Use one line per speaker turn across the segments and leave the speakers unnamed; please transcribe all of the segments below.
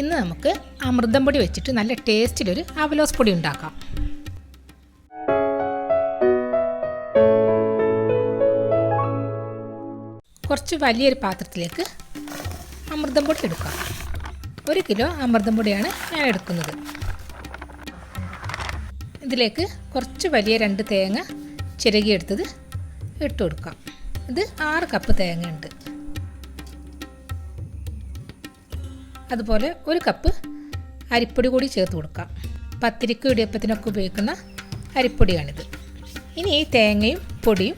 ഇന്ന് നമുക്ക് അമൃതം പൊടി വെച്ചിട്ട് നല്ല ടേസ്റ്റിലൊരു അവലോസ് പൊടി ഉണ്ടാക്കാം. കുറച്ച് വലിയൊരു പാത്രത്തിലേക്ക് അമൃതം പൊടി എടുക്കാം. 1 കിലോ അമൃതം പൊടിയാണ് ഞാൻ എടുക്കുന്നത്. ഇതിലേക്ക് കുറച്ച് വലിയ 2 തേങ്ങ ചിരകിയെടുത്തത് ഇട്ട് കൊടുക്കാം. ഇത് 6 കപ്പ് തേങ്ങ ഉണ്ട്. അതുപോലെ 1 കപ്പ് അരിപ്പൊടി കൂടി ചേർത്ത് കൊടുക്കാം. പത്തിരിക്കും ഇടിയപ്പത്തിനൊക്കെ ഉപയോഗിക്കുന്ന അരിപ്പൊടിയാണിത്. ഇനി ഈ തേങ്ങയും പൊടിയും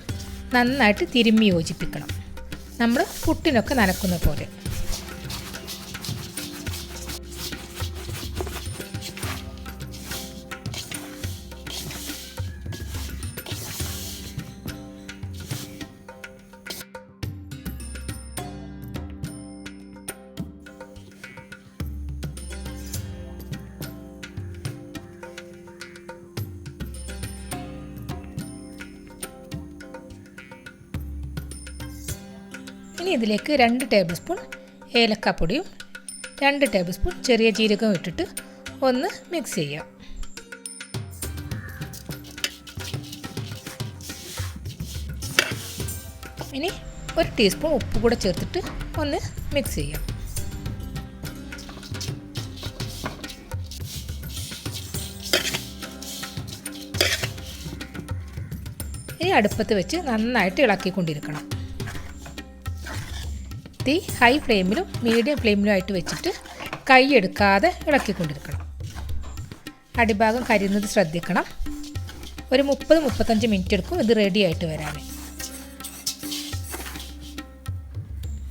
നന്നായിട്ട് തിരുമ്മി യോജിപ്പിക്കണം, നമ്മൾ പുട്ടിനൊക്കെ നനക്കുന്ന പോലെ. ഇനി ഇതിലേക്ക് 2 ടേബിൾ സ്പൂൺ ഏലക്കാപ്പൊടിയും 2 ടേബിൾ സ്പൂൺ ചെറിയ ജീരകവും ഇട്ടിട്ട് ഒന്ന് മിക്സ് ചെയ്യാം. ഇനി 1 ടീസ്പൂൺ ഉപ്പ് കൂടെ ചേർത്തിട്ട് ഒന്ന് മിക്സ് ചെയ്യാം. ഇനി അടുപ്പത്ത് വെച്ച് നന്നായിട്ട് ഇളക്കിക്കൊണ്ടിരിക്കണം. തീ ഹൈ ഫ്ലെയിമിലും മീഡിയം ഫ്ലെയിമിലും ആയിട്ട് വെച്ചിട്ട് കൈ എടുക്കാതെ ഇളക്കിക്കൊണ്ടിരിക്കണം. അടിഭാഗം കരിയുന്നത് ശ്രദ്ധിക്കണം. ഒരു 30-35 മിനിറ്റ് എടുക്കും ഇത് റെഡി ആയിട്ട് വരാൻ.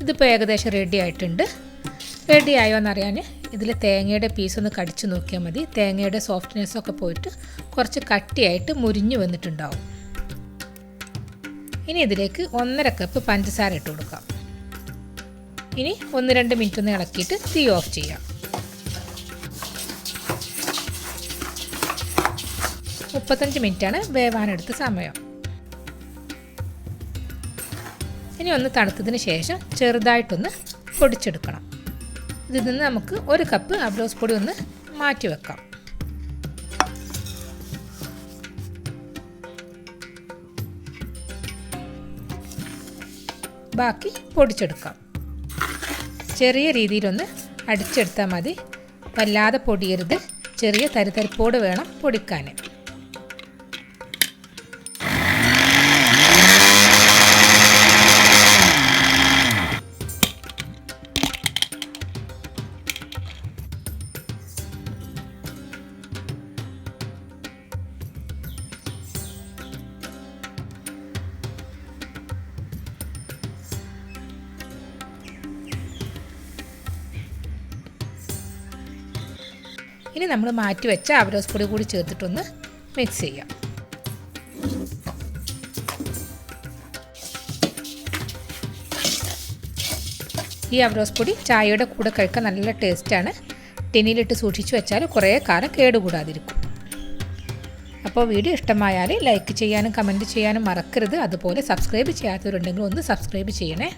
ഇതിപ്പോൾ ഏകദേശം റെഡി ആയിട്ടുണ്ട്. റെഡി ആയോ എന്നറിയാൻ ഇതിൽ തേങ്ങയുടെ പീസ് ഒന്ന് കടിച്ചു നോക്കിയാൽ മതി. തേങ്ങയുടെ സോഫ്റ്റ്നെസ്സൊക്കെ പോയിട്ട് കുറച്ച് കട്ടിയായിട്ട് മുരിഞ്ഞു വന്നിട്ടുണ്ടാവും. ഇനി ഇതിലേക്ക് 1.5 കപ്പ് പഞ്ചസാര ഇട്ട് കൊടുക്കാം. ഇനി 1-2 മിനിറ്റ് ഒന്ന് ഇളക്കിയിട്ട് തീ ഓഫ് ചെയ്യാം. 35 മിനിറ്റാണ് വേവാനെടുത്ത സമയം. ഇനി ഒന്ന് തണുത്തതിന് ശേഷം ചെറുതായിട്ടൊന്ന് പൊടിച്ചെടുക്കണം. ഇതിൽ നിന്ന് നമുക്ക് 1 കപ്പ് അവലോസ് പൊടി ഒന്ന് മാറ്റി വെക്കാം. ബാക്കി പൊടിച്ചെടുക്കാം. ചെറിയ രീതിയിലൊന്ന് അടിച്ചെടുത്താൽ മതി, വല്ലാതെ പൊടിയരുത്. ചെറിയ തരിതരിപ്പോട് വേണം പൊടിക്കാൻ. ഇനി നമ്മൾ മാറ്റി വെച്ച അവലോസ് പൊടി കൂടി ചേർത്തിട്ടൊന്ന് മിക്സ് ചെയ്യാം. ഈ അവലോസ് പൊടി ചായയുടെ കൂടെ കഴിക്കാൻ നല്ല ടേസ്റ്റാണ്. ടിന്നിലിട്ട് സൂക്ഷിച്ചു വെച്ചാൽ കുറേ കാലം കേടുകൂടാതിരിക്കും. അപ്പോൾ വീഡിയോ ഇഷ്ടമായാൽ ലൈക്ക് ചെയ്യാനും കമൻറ്റ് ചെയ്യാനും മറക്കരുത്. അതുപോലെ സബ്സ്ക്രൈബ് ചെയ്യാത്തവരുണ്ടെങ്കിൽ ഒന്ന് സബ്സ്ക്രൈബ് ചെയ്യണേ.